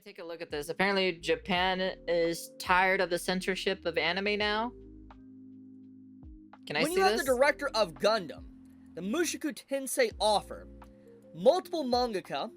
me take a look at this. Apparently, Japan is tired of the censorship of anime now. Can I When see you have this? the director of Gundam, the Mushoku Tensei offer, multiple mangaka,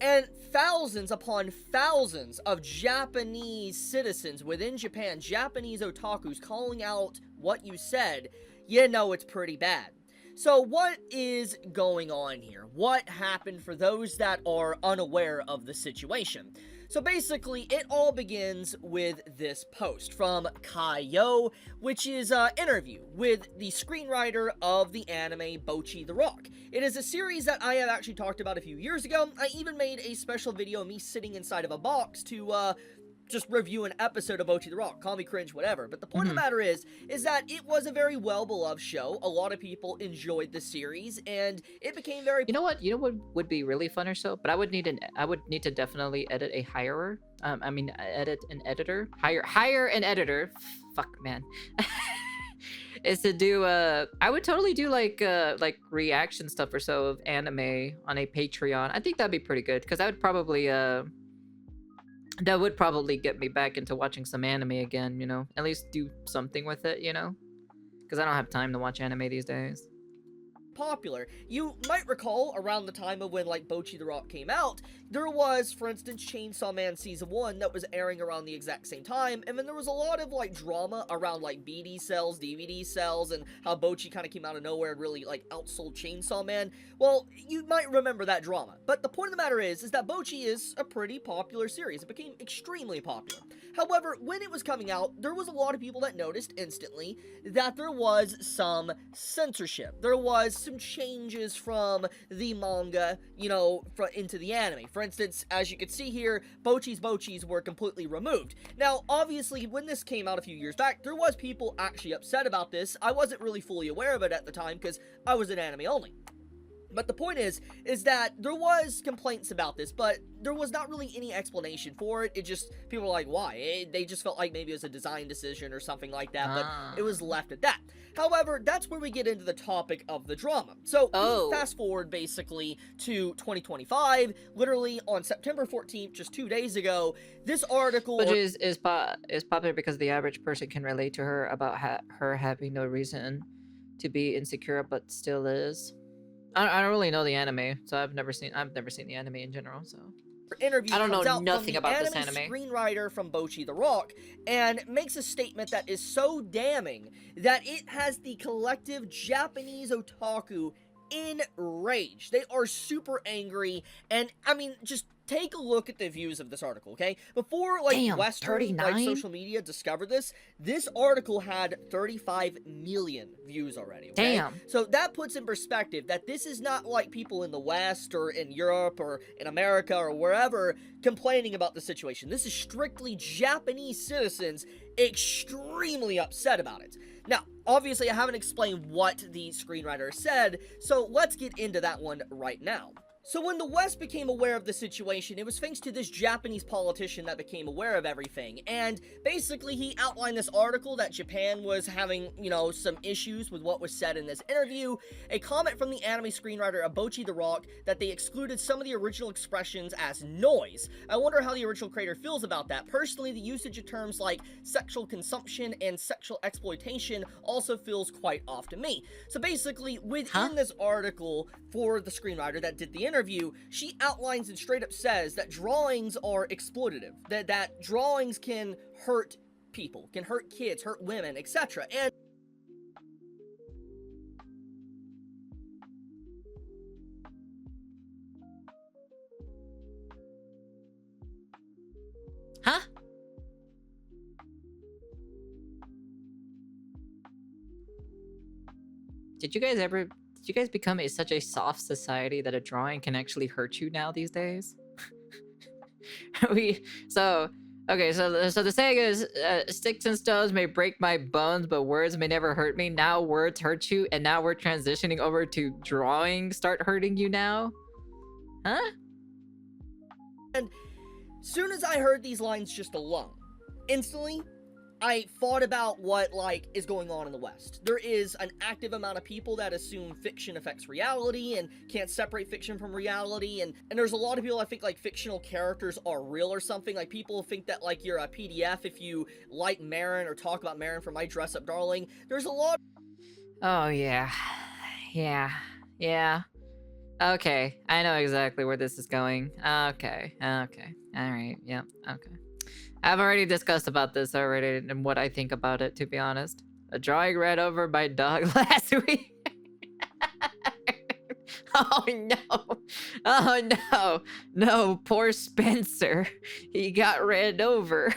and thousands upon thousands of Japanese citizens within Japan, Japanese otakus calling out what you said, you know it's pretty bad. So what is going on here? What happened for those that are unaware of the situation? So basically, it all begins with this post from Kaio, which is an interview with the screenwriter of the anime Bocchi the Rock. It is a series that I have actually talked about a few years ago. I even made a special video of me sitting inside of a box to just review an episode of Bocchi the Rock. Call me cringe, whatever. But the point of the matter is that it was a very well-beloved show. A lot of people enjoyed the series, and it became very... You know what? You know what would be really fun or so? But I would need to definitely edit a hirer. Edit an editor. Hire an editor. Fuck, man. Is to do I would totally do like reaction stuff or so of anime on a Patreon. I think that'd be pretty good because that would probably get me back into watching some anime again, you know? At least do something with it, you know? Because I don't have time to watch anime these days. popular. You might recall around the time of when like Bocchi the Rock came out, there was, for instance, Chainsaw Man Season 1 that was airing around the exact same time, and then there was a lot of like drama around like BD sales, DVD sales, and how Bocchi kind of came out of nowhere and really like outsold Chainsaw Man. Well, you might remember that drama, but the point of the matter is that Bocchi is a pretty popular series. It became extremely popular. However, when it was coming out, there was a lot of people that noticed instantly that there was some censorship. There was some changes from the manga, you know, into the anime. For instance, as you can see here, Bocchis were completely removed. Now, obviously, when this came out a few years back, there was people actually upset about this. I wasn't really fully aware of it at the time because I was in anime only. But the point is that there was complaints about this, but there was not really any explanation for it. It just, people were like, why? They just felt like maybe it was a design decision or something like that, but it was left at that. However, that's where we get into the topic of the drama. So, we fast forward basically to 2025, literally on September 14th, just 2 days ago, this article... Which is popular because the average person can relate to her about her having no reason to be insecure, but still is. I don't really know the anime, so I've never seen the anime in general, so interview I don't know comes nothing out from about the this anime. screenwriter from Bocchi the Rock and makes a statement that is so damning that it has the collective Japanese otaku enraged. They are super angry, and I mean, just take a look at the views of this article, okay? Before, like, Damn, Western, like, social media discovered this article had 35 million views already, okay? Damn. So that puts in perspective that this is not like people in the West or in Europe or in America or wherever complaining about the situation. This is strictly Japanese citizens extremely upset about it. Now, obviously, I haven't explained what the screenwriter said, so let's get into that one right now. So when the West became aware of the situation, it was thanks to this Japanese politician that became aware of everything, and basically he outlined this article that Japan was having, you know, some issues with what was said in this interview, a comment from the anime screenwriter of Bocchi the Rock that they excluded some of the original expressions as noise. I wonder how the original creator feels about that. Personally, the usage of terms like sexual consumption and sexual exploitation also feels quite off to me. So basically, within this article for the screenwriter that did the interview, she outlines and straight up says that drawings are exploitative, that drawings can hurt people, can hurt kids, hurt women, etc. And Did you guys become such a soft society that a drawing can actually hurt you now these days? So the saying is, sticks and stones may break my bones, but words may never hurt me. Now words hurt you, and now we're transitioning over to drawing start hurting you now? Huh? And soon as I heard these lines just alone, instantly, I thought about what, like, is going on in the West. There is an active amount of people that assume fiction affects reality and can't separate fiction from reality, and there's a lot of people that think, like, fictional characters are real or something. Like, people think that, like, you're a PDF if you like Marin or talk about Marin from My Dress Up Darling. There's a lot. Oh, yeah. Yeah. Okay, I know exactly where this is going. Okay. Alright, yeah, okay. I've already discussed about this already and what I think about it, to be honest. A drawing read over by dog last week. Oh no. Oh no. No, poor Spencer. He got read over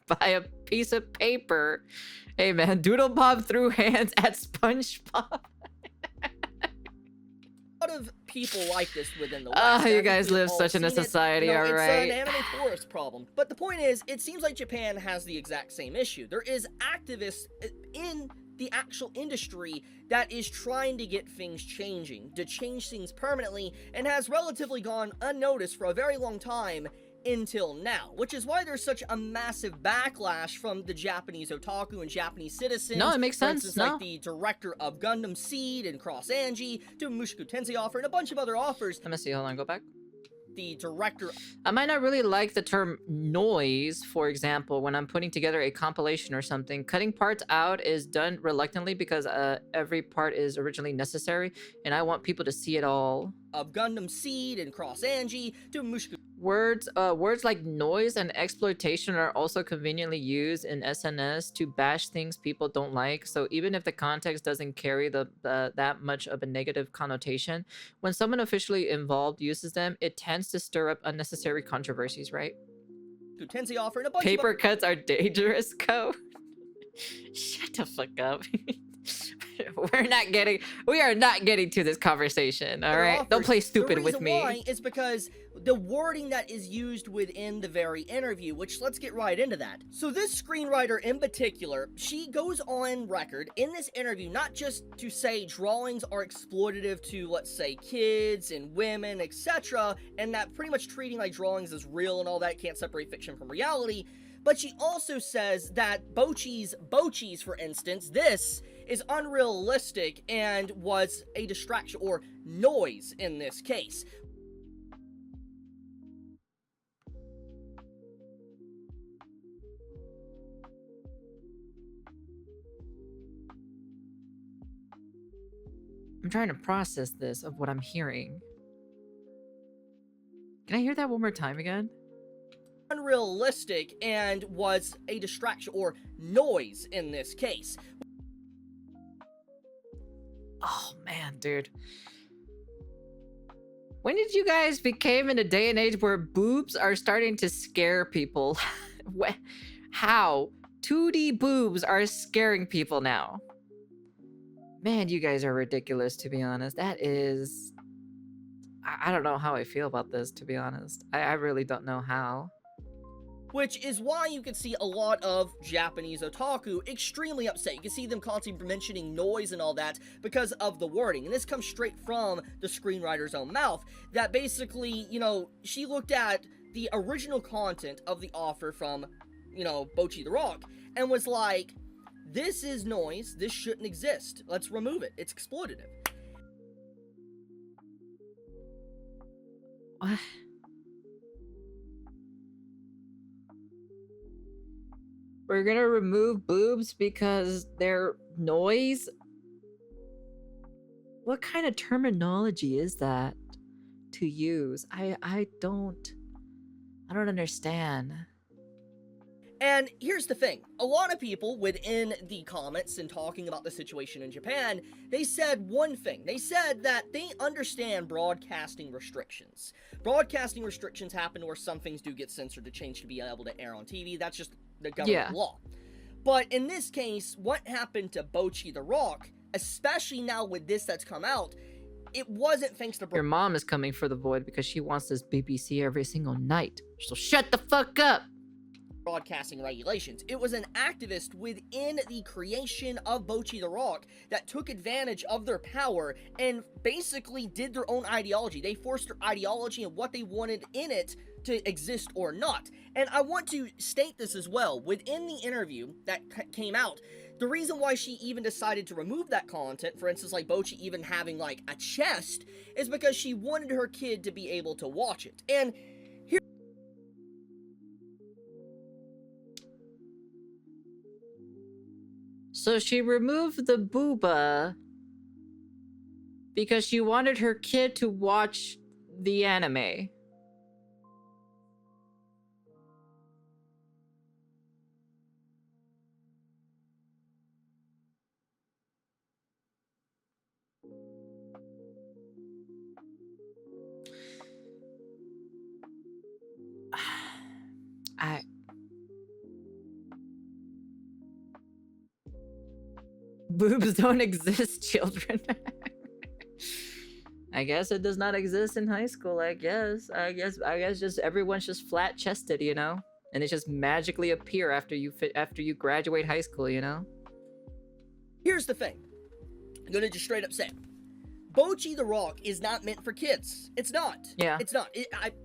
by a piece of paper. Hey man, Doodle Bob threw hands at SpongeBob. Of people like this within the West. Oh, you guys live such in a society, alright. It's an anime tourist problem. But the point is, it seems like Japan has the exact same issue. There is activists in the actual industry that is trying to get things changing, to change things permanently, and has relatively gone unnoticed for a very long time until now, which is why there's such a massive backlash from the Japanese otaku and Japanese citizens. No, it makes for sense. Instance, like the director of Gundam Seed and Cross Angie, doing Mushoku Tensei offer, and a bunch of other offers. Let me see, hold on, go back. The director. I might not really like the term noise, for example, when I'm putting together a compilation or something. Cutting parts out is done reluctantly because every part is originally necessary, and I want people to see it all. Of Gundam Seed and Cross Angie, doing Mushoku. Words like noise and exploitation are also conveniently used in SNS to bash things people don't like. So even if the context doesn't carry that much of a negative connotation, when someone officially involved uses them, it tends to stir up unnecessary controversies, right? Tensei offer and a bunch Paper cuts are dangerous, Co. Shut the fuck up. We are not getting to this conversation, all right? Don't play stupid with me. The reason why is because the wording that is used within the very interview, which let's get right into that. So this screenwriter in particular, she goes on record in this interview not just to say drawings are exploitative to, let's say, kids and women, etc., and that pretty much treating like drawings as real and all that can't separate fiction from reality, but she also says that Bocchi's, for instance, this is unrealistic and was a distraction, or noise in this case. I'm trying to process this of what I'm hearing. Can I hear that one more time again? Unrealistic and was a distraction, or noise in this case. Oh man, dude. When did you guys become in a day and age where boobs are starting to scare people? How? 2D boobs are scaring people now. Man, you guys are ridiculous, to be honest. That is... I don't know how I feel about this, to be honest. I really don't know how. Which is why you can see a lot of Japanese otaku extremely upset. You can see them constantly mentioning noise and all that because of the wording. And this comes straight from the screenwriter's own mouth. That basically, you know, she looked at the original content of the offer from, you know, Bocchi the Rock, and was like, this is noise, this shouldn't exist. Let's remove it. It's exploitative. What? We're gonna remove boobs because they're noise? What kind of terminology is that to use? I don't understand. And here's the thing, a lot of people within the comments and talking about the situation in Japan, they said one thing. They said that they understand broadcasting restrictions. Broadcasting restrictions happen where some things do get censored to change to be able to air on TV. That's just the government law. But in this case, what happened to Bocchi the Rock, especially now with this that's come out, it wasn't thanks to... Your mom is coming for the Void because she wants this BBC every single night. So shut the fuck up! Broadcasting regulations. It was an activist within the creation of Bocchi the Rock that took advantage of their power and basically did their own ideology. They forced their ideology and what they wanted in it to exist or not. And I want to state this as well. Within the interview that came out, the reason why she even decided to remove that content, for instance, like Bocchi even having like a chest, is because she wanted her kid to be able to watch it. And here... So she removed the booba because she wanted her kid to watch the anime. Boobs don't exist, children. I guess it does not exist in high school. I guess just everyone's just flat chested, you know, and it just magically appear after you graduate high school, you know. Here's the thing. I'm gonna just straight up say, Bocchi the Rock is not meant for kids. It's not. Yeah. It's not.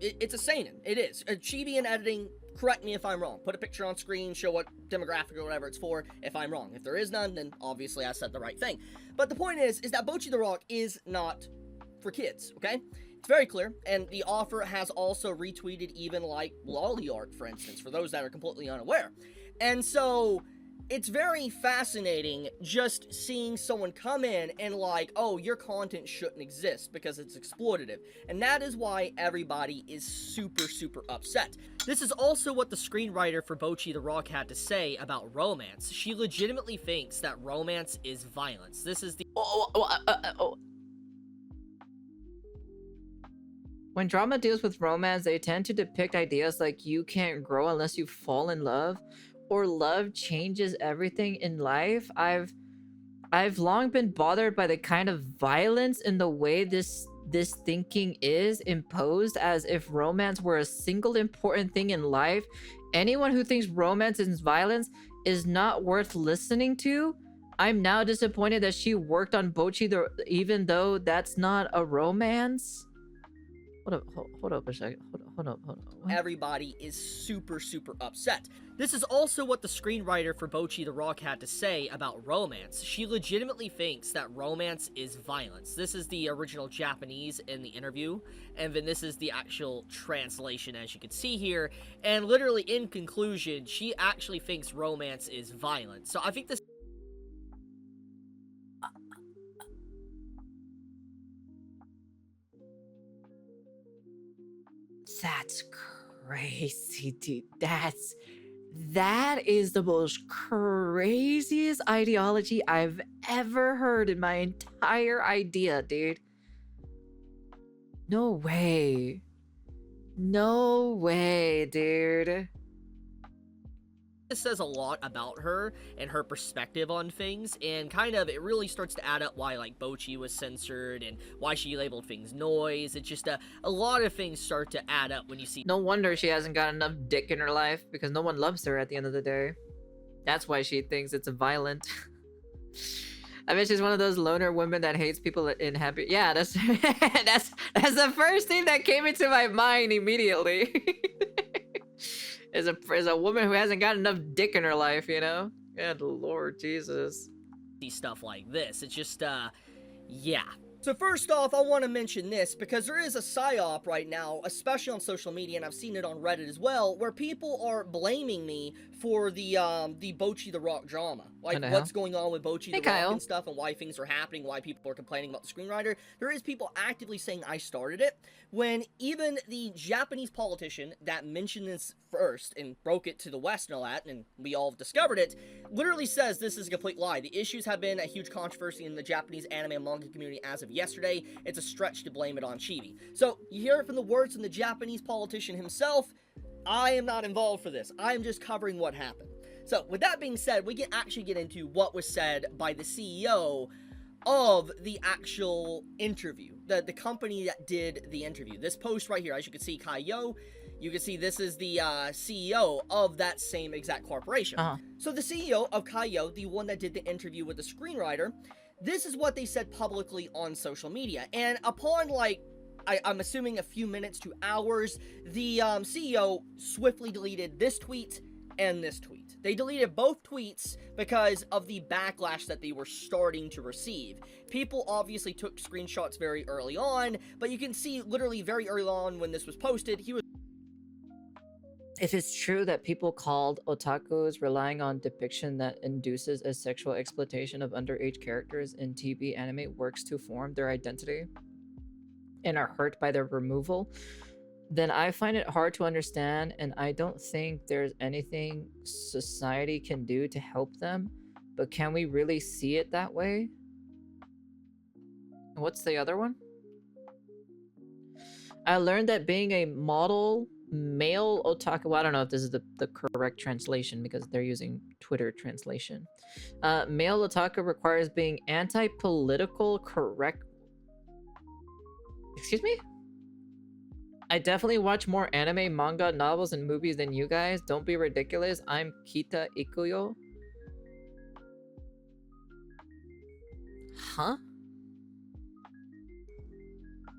It's a seinen. It is. Chibi and editing, correct me if I'm wrong. Put a picture on screen, show what demographic or whatever it's for if I'm wrong. If there is none, then obviously I said the right thing. But the point is that Bocchi the Rock is not for kids, okay? It's very clear, and the author has also retweeted even like lolly art, for instance, for those that are completely unaware. And so it's very fascinating just seeing someone come in and like, oh, your content shouldn't exist because it's exploitative. And that is why everybody is super, super upset. This is also what the screenwriter for Bocchi the Rock had to say about romance. She legitimately thinks that romance is violence. This is the... When drama deals with romance, they tend to depict ideas like you can't grow unless you fall in love, or love changes everything in life. I've long been bothered by the kind of violence in the way this thinking is imposed, as if romance were a single important thing in life. Anyone who thinks romance is violence is not worth listening to. I'm now disappointed that she worked on Bocchi even though that's not a romance. Hold up a second. Hold up. What? Everybody is super, super upset. This is also what the screenwriter for Bocchi the Rock had to say about romance. She legitimately thinks that romance is violence. This is the original Japanese in the interview, and then this is the actual translation, as you can see here. And literally, in conclusion, she actually thinks romance is violence. So I think this... That's crazy, dude. That is the most craziest ideology I've ever heard in my entire idea, dude. No way. No way, dude. This says a lot about her and her perspective on things, and kind of it really starts to add up why like Bocchi was censored and why she labeled things noise. It's just a lot of things start to add up when you see... No wonder she hasn't got enough dick in her life, because no one loves her at the end of the day. That's why she thinks it's violent. I bet she's one of those loner women that hates people in happy... Yeah, that's that's the first thing that came into my mind immediately. is a woman who hasn't got enough dick in her life, you know? Good Lord Jesus. See stuff like this. It's just, yeah. So first off, I want to mention this because there is a psyop right now, especially on social media, and I've seen it on Reddit as well, where people are blaming me for the Bocchi the Rock drama. Like, what's going on with Bocchi the Rock and stuff, and why things are happening, why people are complaining about the screenwriter. There is people actively saying I started it, when even the Japanese politician that mentioned this first and broke it to the West and all that, and we all discovered it, literally says this is a complete lie. The issues have been a huge controversy in the Japanese anime and manga community as of yesterday. It's a stretch to blame it on Chibi. So, you hear it from the words from the Japanese politician himself. I am not involved for this. I am just covering what happened. So, with that being said, we can actually get into what was said by the CEO of the actual interview, the company that did the interview. This post right here, as you can see, Kaiyo, you can see this is the CEO of that same exact corporation. So the CEO of Kaiyo, the one that did the interview with the screenwriter, this is what they said publicly on social media. And upon, like, I'm assuming a few minutes to hours, the CEO swiftly deleted this tweet and this tweet. They deleted both tweets because of the backlash that they were starting to receive. People obviously took screenshots very early on, but you can see literally very early on when this was posted, he was... If it's true that people called otakus relying on depiction that induces a sexual exploitation of underage characters in TV anime works to form their identity and are hurt by their removal, then I find it hard to understand, and I don't think there's anything society can do to help them. But can we really see it that way? What's the other one? I learned that being a model male otaku, well, I don't know if this is the correct translation because they're using Twitter translation. Male otaku requires being anti-political correct. Excuse me? I definitely watch more anime, manga, novels, and movies than you guys. Don't be ridiculous. I'm Kita Ikuyo. Huh?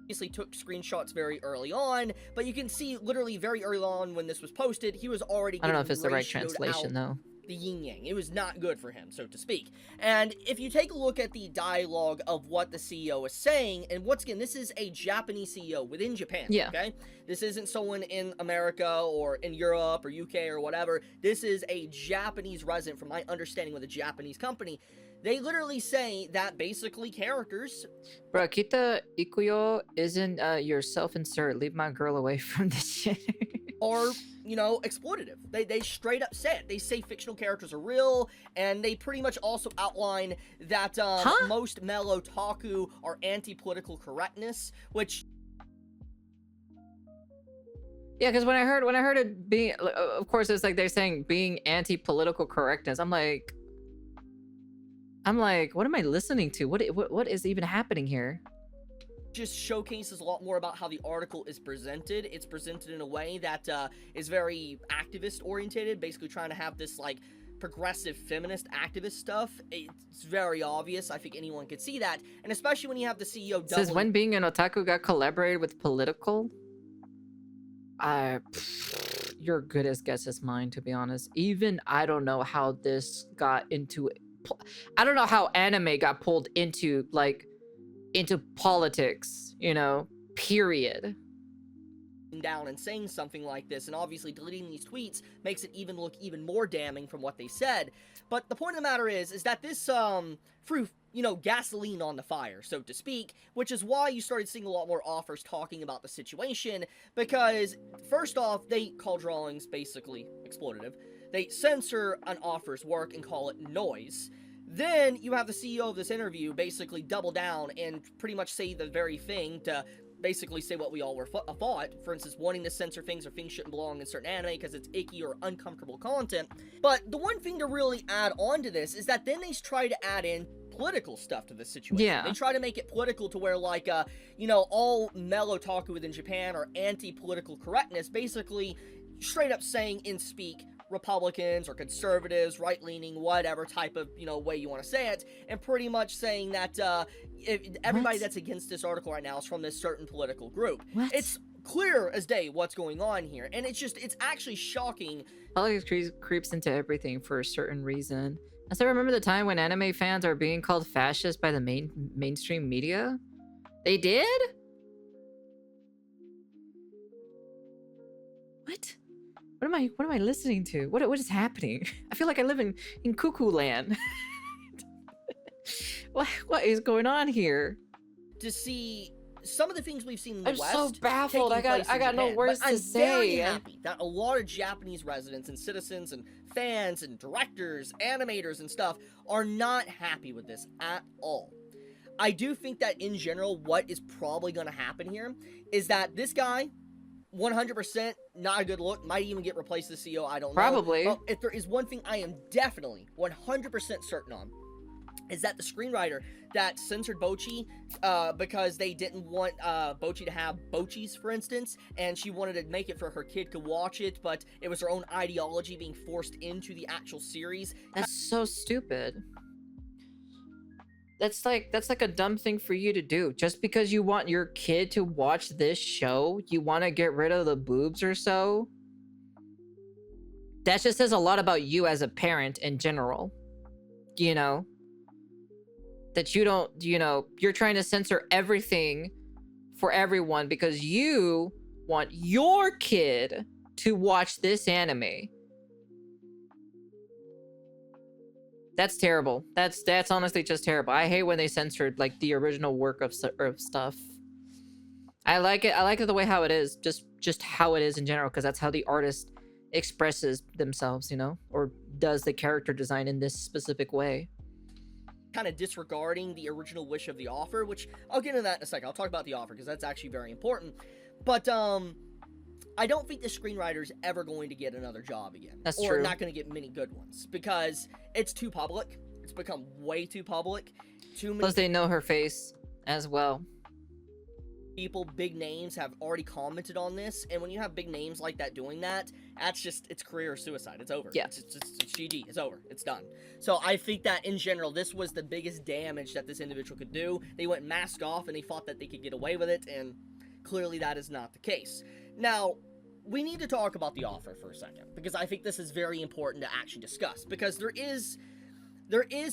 Obviously took screenshots very early on, but you can see literally very early on when this was posted, he was already... I don't know if it's the right translation, though. The yin-yang. It was not good for him, so to speak. And if you take a look at the dialogue of what the CEO is saying, and once again, this is a Japanese CEO within Japan, okay? This isn't someone in America or in Europe or UK or whatever. This is a Japanese resident, from my understanding, with a Japanese company. They literally say that basically characters... Bro, Kita Ikuyo isn't your self-insert. Leave my girl away from this shit. Are, you know, exploitative. They straight up say it. They say fictional characters are real, and they pretty much also outline that most male otaku are anti-political correctness, which... Yeah, because when I heard it being... Of course, it's like they're saying being anti-political correctness. I'm like, what am I listening to? What is even happening here? Just showcases a lot more about how the article is presented. It's presented in a way that is very activist oriented, basically trying to have this like progressive feminist activist stuff. It's very obvious. I think anyone could see that, and especially when you have the CEO It says when being an otaku got collaborated with political. Your goodest guess is mine, to be honest. Even I don't know how this got into... I don't know how anime got pulled into politics, you know, period. Down and saying something like this, and obviously deleting these tweets makes it even look even more damning from what they said. But the point of the matter is that this threw, you know, gasoline on the fire, so to speak, which is why you started seeing a lot more offers talking about the situation, because first off, they call drawings basically exploitative. They censor an offer's work and call it noise. Then you have the CEO of this interview basically double down and pretty much say the very thing to basically say what we all were thought. For instance, wanting to censor things or things shouldn't belong in certain anime because it's icky or uncomfortable content. But the one thing to really add on to this is that then they try to add in political stuff to this situation. Yeah. They try to make it political to where, like, you know, all male otaku within Japan are anti-political correctness, basically straight up saying in speak, Republicans or conservatives, right-leaning, whatever type of, you know, way you want to say it, and pretty much saying that everybody that's against this article right now is from this certain political group. It's clear as day what's going on here, and it's actually shocking. Politics creeps into everything for a certain reason. I still remember the time when anime fans are being called fascist by the mainstream media. They did? What? What am I listening to? What is happening? I feel like I live in cuckoo land. What is going on here? To see some of the things we've seen in the West. I'm so baffled. I got no words to say. I'm very happy that a lot of Japanese residents and citizens and fans and directors, animators and stuff are not happy with this at all. I do think that in general, what is probably going to happen here is that this guy, 100% not a good look, might even get replaced as CEO, I don't know. Probably. But if there is one thing I am definitely 100% certain on, is that the screenwriter that censored Bocchi because they didn't want Bocchi to have Bocchis, for instance, and she wanted to make it for her kid to watch it, but it was her own ideology being forced into the actual series. That's so stupid. that's like a dumb thing for you to do. Just because you want your kid to watch this show, you want to get rid of the boobs or so. That just says a lot about you as a parent in general. You know, that you don't, you're trying to censor everything for everyone because you want your kid to watch this anime. That's terrible. That's honestly just terrible. I hate when they censored like the original work of stuff. I like it. I like it the way how it is, just how it is in general, because that's how the artist expresses themselves, or does the character design in this specific way. Kind of disregarding the original wish of the author, which I'll get into that in a second. I'll talk about the author because that's actually very important. But I don't think the screenwriter's ever going to get another job again. That's or true. not going to get many good ones because it's too public. It's become way too public. Too many Plus, they know her face as well. people, big names, have already commented on this, and when you have big names like that doing that, it's career suicide. It's over. Yeah. It's GG. It's over. It's done. So I think that in general, this was the biggest damage that this individual could do. They went mask off, and they thought that they could get away with it, and clearly that is not the case. Now, we need to talk about the author for a second, because I think this is very important to actually discuss, because there is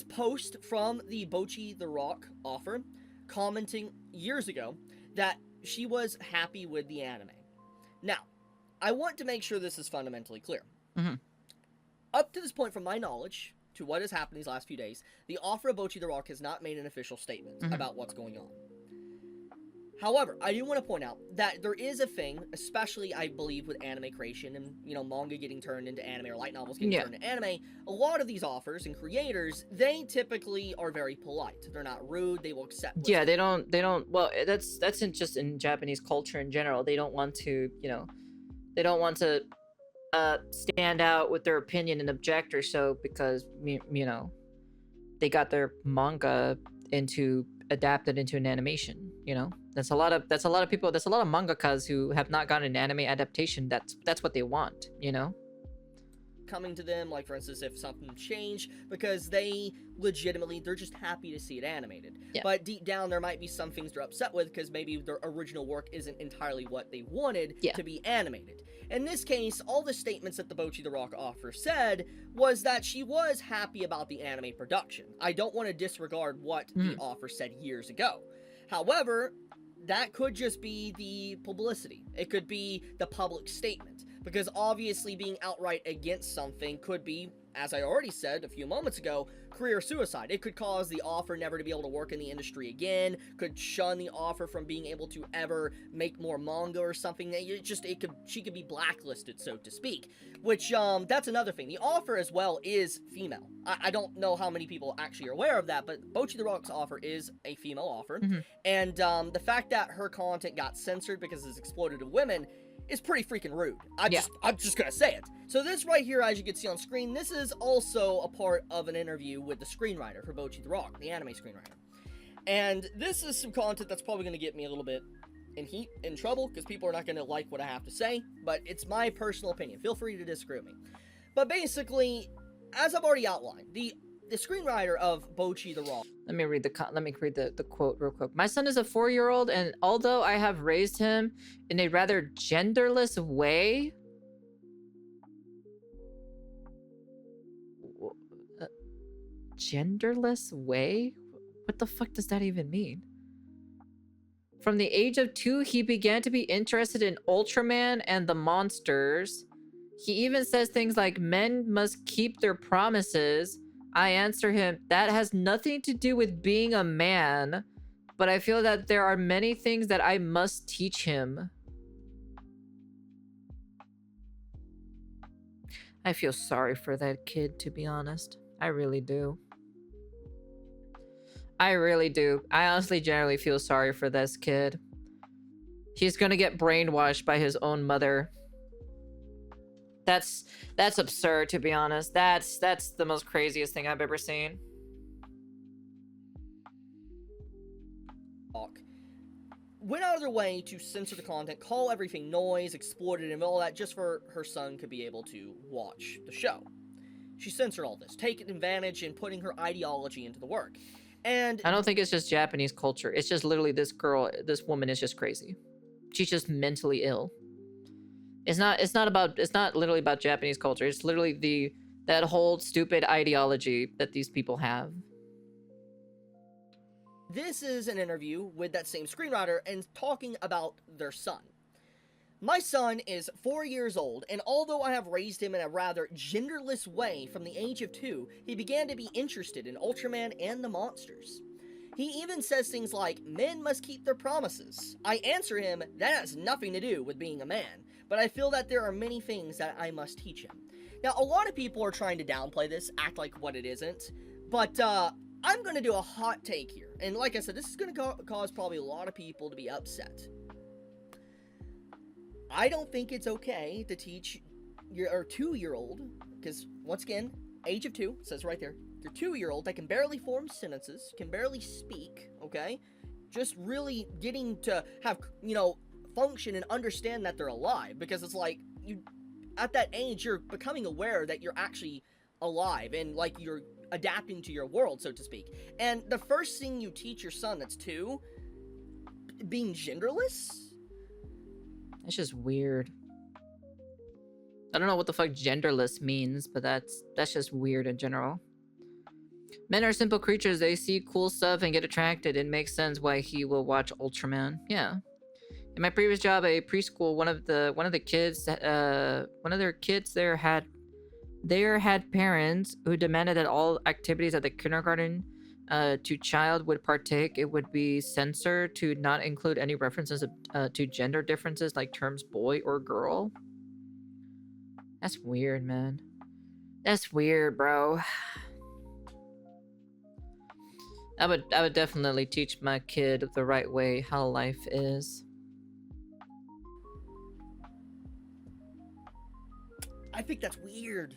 post from the Bocchi the Rock author commenting years ago that she was happy with the anime. Now, I want to make sure this is fundamentally clear. Mm-hmm. Up to this point, from my knowledge, to what has happened these last few days, the author of Bocchi the Rock has not made an official statement about what's going on. However, I do want to point out that there is a thing, especially I believe with anime creation and, manga getting turned into anime or light novels getting turned into anime, a lot of these authors and creators, they typically are very polite. They're not rude, they will accept. Yeah, they don't, well, that's just in Japanese culture in general. They don't want to, they don't want to stand out with their opinion and object or so because, they got their manga adapted into an animation, That's a lot of people, that's a lot of mangakas who have not gotten an anime adaptation. That's what they want, Coming to them, like for instance, if something changed, because they're just happy to see it animated. Yeah. But deep down, there might be some things they're upset with because maybe their original work isn't entirely what they wanted to be animated. In this case, all the statements that the Bocchi the Rock author said was that she was happy about the anime production. I don't want to disregard what the author said years ago. However, that could just be the publicity. It could be the public statement. Because obviously being outright against something could be, as I already said a few moments ago, career suicide. It could cause the author never to be able to work in the industry again, could shun the author from being able to ever make more manga or something. She could be blacklisted, so to speak. Which, that's another thing. The author as well is female. I don't know how many people actually are aware of that, but Bocchi the Rock's author is a female author. And the fact that her content got censored because it's exploitative women is pretty freaking rude. I'm just gonna say it. So this right here, as you can see on screen, this is also a part of an interview with the screenwriter for Bocchi the Rock, the anime screenwriter. And this is some content that's probably gonna get me a little bit in trouble, because people are not gonna like what I have to say, but it's my personal opinion. Feel free to disagree with me. But basically, as I've already outlined, the screenwriter of Bocchi the Rock. Let me read the quote real quick. My son is a 4-year-old, and although I have raised him in a rather genderless way, genderless way? What the fuck does that even mean? From the age of 2, he began to be interested in Ultraman and the monsters. He even says things like, men must keep their promises. I answer him, that has nothing to do with being a man, but I feel that there are many things that I must teach him. I feel sorry for that kid, to be honest. I really do. I really do. I honestly generally feel sorry for this kid. He's gonna get brainwashed by his own mother. That's absurd, to be honest. That's the most craziest thing I've ever seen. Went out of their way to censor the content, call everything noise, exploited, and all that, just for her son could be able to watch the show. She censored all this, taking advantage and putting her ideology into the work. And I don't think it's just Japanese culture. It's just literally this girl, this woman is just crazy. She's just mentally ill. It's not literally about Japanese culture. It's literally that whole stupid ideology that these people have. this is an interview with that same screenwriter and talking about their son. My son is 4 years old, and although I have raised him in a rather genderless way from the age of 2, he began to be interested in Ultraman and the monsters. He even says things like, men must keep their promises. I answer him, that has nothing to do with being a man, but I feel that there are many things that I must teach him. Now, a lot of people are trying to downplay this, act like what it isn't, but I'm going to do a hot take here. And like I said, this is going to cause probably a lot of people to be upset. I don't think it's okay to teach your 2-year-old, because once again, age of 2, says right there, your 2-year-old that can barely form sentences, can barely speak, okay? Just really getting to have, function and understand that they're alive, because it's like, at that age, you're becoming aware that you're actually alive, and like you're adapting to your world, so to speak. And the first thing you teach your son that's 2, being genderless? It's just weird. I don't know what the fuck genderless means, but that's just weird in general. Men are simple creatures. They see cool stuff and get attracted. It makes sense why he will watch Ultraman. Yeah. In my previous job, a preschool, one of the kids, one of their kids there had parents who demanded that all activities at the kindergarten to child would partake. It would be censored to not include any references to gender differences like terms boy or girl. That's weird, man. That's weird, bro. I would definitely teach my kid the right way how life is. I think that's weird.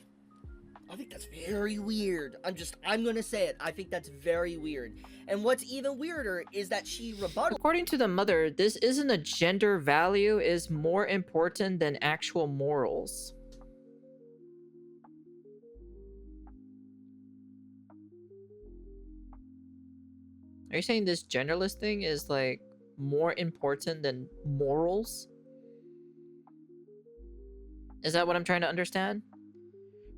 I think that's very weird. I'm gonna say it. I think that's very weird. And what's even weirder is that she rebutted. According to the mother, this isn't a gender value is more important than actual morals. Are you saying this genderless thing is like more important than morals? Is that what I'm trying to understand?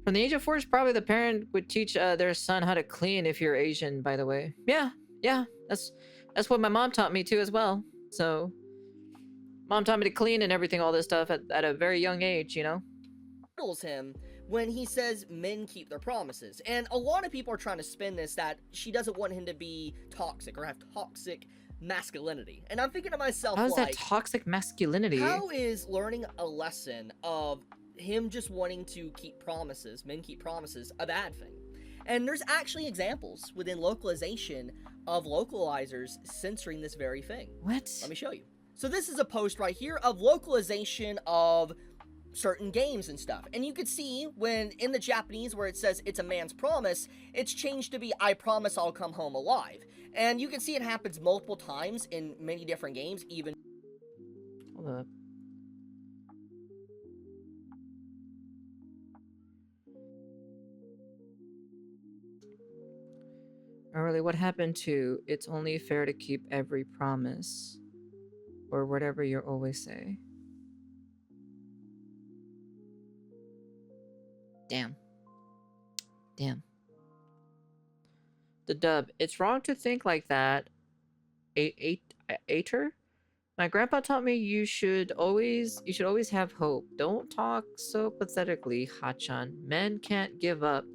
From the age of 4, probably the parent would teach their son how to clean if you're Asian, by the way. Yeah, that's what my mom taught me too as well. So, mom taught me to clean and everything, all this stuff at a very young age, him when he says men keep their promises. And a lot of people are trying to spin this that she doesn't want him to be toxic or have toxic masculinity. And I'm thinking to myself, how is that toxic masculinity? How is learning a lesson of him just wanting to keep promises, men keep promises, a bad thing? And there's actually examples within localization of localizers censoring this very thing. What? Let me show you. So this is a post right here of localization of certain games and stuff. And you could see when in the Japanese where it says it's a man's promise, it's changed to be I promise I'll come home alive. And you can see it happens multiple times in many different games, even. Hold up. Early, what happened to it's only fair to keep every promise? Or whatever you always say. Damn. The dub. It's wrong to think like that. Ater? My grandpa taught me you should always have hope. Don't talk so pathetically, Hachan. Men can't give up.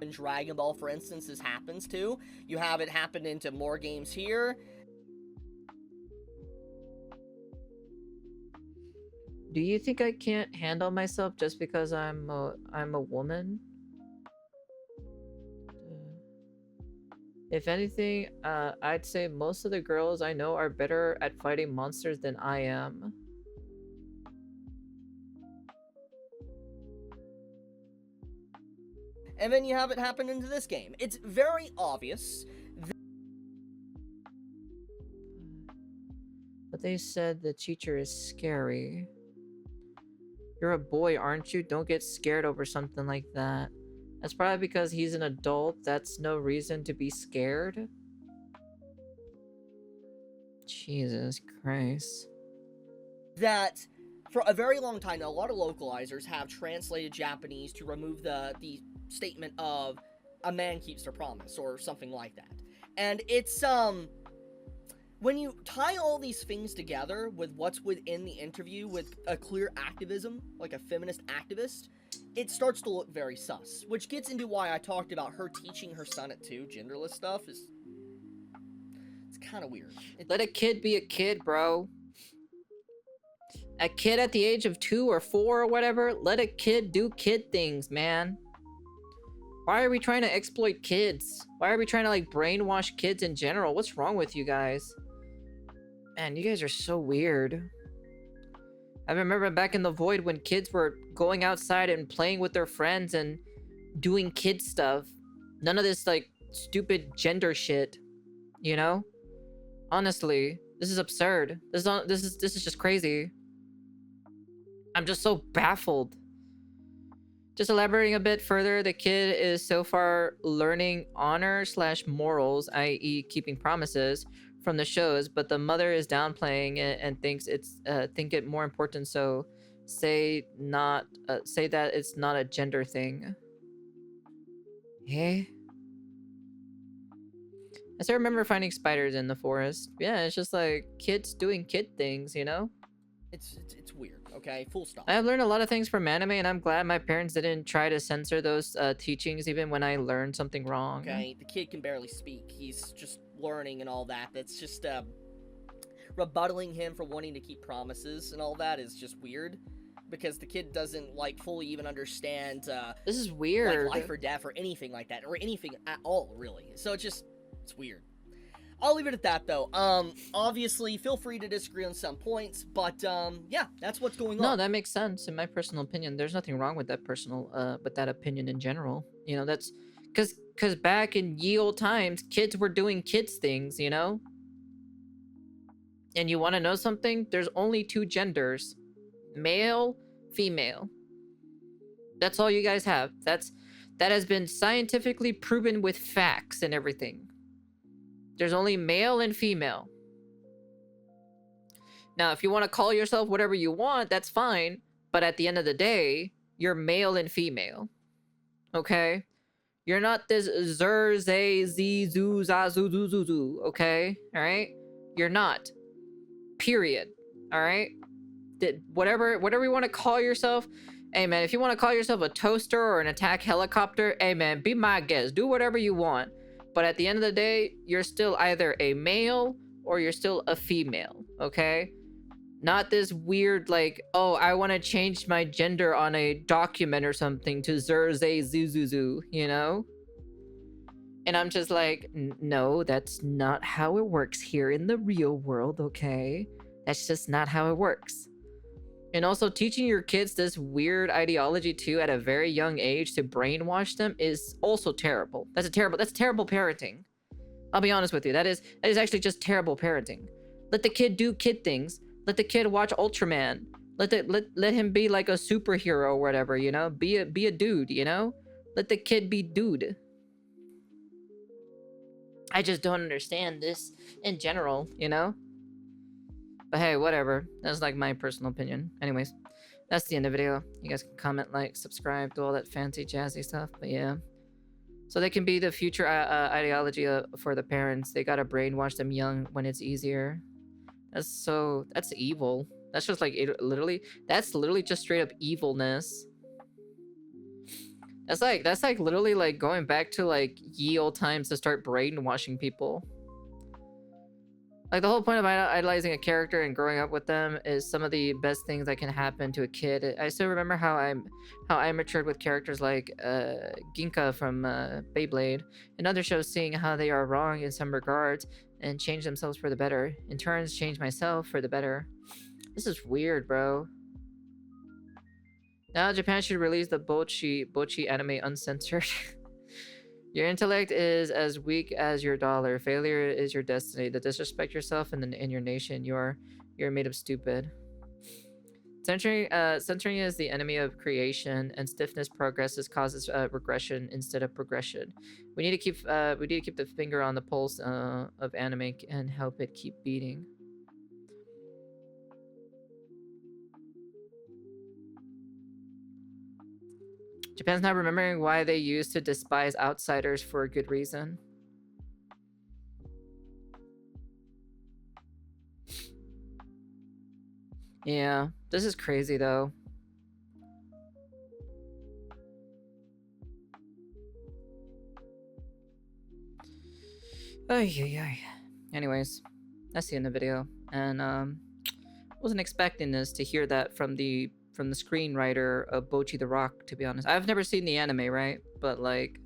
In Dragon Ball, for instance, this happens too. You have it happen into more games here. Do you think I can't handle myself just because I'm a woman? If anything, I'd say most of the girls I know are better at fighting monsters than I am. And then you have it happen into this game. It's very obvious. But they said the teacher is scary. You're a boy, aren't you? Don't get scared over something like that. That's probably because he's an adult. That's no reason to be scared. Jesus Christ. That for a very long time now, a lot of localizers have translated Japanese to remove the statement of a man keeps their promise or something like that. And it's when you tie all these things together with what's within the interview with a clear activism, like a feminist activist, it starts to look very sus. Which gets into why I talked about her teaching her son at 2 genderless stuff. It's kind of weird. Let a kid be a kid, bro. A kid at the age of 2 or 4 or whatever, let a kid do kid things, man. Why are we trying to exploit kids? Why are we trying to, like, brainwash kids in general? What's wrong with you guys? Man, you guys are so weird. I remember back in the Void when kids were going outside and playing with their friends and doing kid stuff. None of this, like, stupid gender shit. You know? Honestly, this is absurd. This is just crazy. I'm just so baffled. Just elaborating a bit further, the kid is so far learning honor/morals, i.e. keeping promises, from the shows, but the mother is downplaying it and thinks it more important, so say that it's not a gender thing. Hey? I still remember finding spiders in the forest. Yeah, it's just like kids doing kid things, you know? It's weird, okay? Full stop. I have learned a lot of things from anime, and I'm glad my parents didn't try to censor those teachings even when I learned something wrong. Okay, the kid can barely speak. He's just learning and all that. That's just, rebuttaling him for wanting to keep promises and all that is just weird. Because the kid doesn't, like, fully even understand, this is weird. like, life or death or anything like that. Or anything at all, really. So it's weird. I'll leave it at that, though. Obviously, feel free to disagree on some points, but, yeah, that's what's going on. No, that makes sense, in my personal opinion. There's nothing wrong with that with that opinion in general. You know, that's... Because back in ye old times, kids were doing kids things, you know? And you want to know something? There's only 2 genders. Male, female. That's all you guys have. That has been scientifically proven with facts and everything. There's only male and female. Now, if you want to call yourself whatever you want, that's fine. But at the end of the day, you're male and female. Okay? You're not this zer, zay, z, zoo, za, zoo, zoo, zoo, zoo. Okay? Alright? You're not. Period. Alright? Whatever you want to call yourself. Hey, man, if you want to call yourself a toaster or an attack helicopter, hey, man, be my guest. Do whatever you want. But at the end of the day, you're still either a male or you're still a female, okay? Not this weird, like, oh, I want to change my gender on a document or something to zer, zay, zoo, zoo, zoo, you know? And I'm just like, no, that's not how it works here in the real world, okay? That's just not how it works. And also teaching your kids this weird ideology too at a very young age to brainwash them is also terrible. That's terrible parenting. I'll be honest with you. That is actually just terrible parenting. Let the kid do kid things. Let the kid watch Ultraman. Let him be like a superhero or whatever, you know? Be a dude, you know? Let the kid be dude. I just don't understand this in general, you know? But hey, whatever. That's like my personal opinion. Anyways, that's the end of the video. You guys can comment, like, subscribe, do all that fancy jazzy stuff. But yeah. So they can be the future ideology for the parents. They gotta brainwash them young when it's easier. That's evil. That's just like, that's literally just straight up evilness. That's like literally like going back to like ye old times to start brainwashing people. Like, the whole point of idolizing a character and growing up with them is some of the best things that can happen to a kid. I still remember how I matured with characters like Ginka from Beyblade and other shows, seeing how they are wrong in some regards and change themselves for the better. In turns, change myself for the better. This is weird, bro. Now Japan should release the Bocchi anime uncensored. Your intellect is as weak as your dollar. Failure is your destiny. To disrespect yourself and your nation, you're made of stupid. Censoring is the enemy of creation, and stiffness progresses causes regression instead of progression. We need to keep the finger on the pulse of anime and help it keep beating. Japan's not remembering why they used to despise outsiders for a good reason. Yeah, this is crazy though. Anyways, that's the end of the video, and wasn't expecting this to hear that from the screenwriter of Bocchi the Rock. To be honest, I've never seen the anime, right? But like,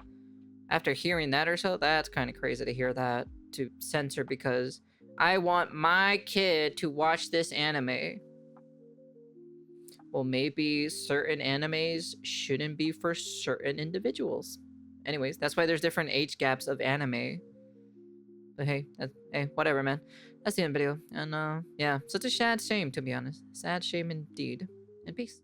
after hearing that or so, that's kind of crazy to hear that to censor because I want my kid to watch this anime. Well, maybe certain animes shouldn't be for certain individuals. Anyways, that's why there's different age gaps of anime. But hey, whatever, man. That's the end video. And yeah, such a sad shame, to be honest. Sad shame indeed. And peace.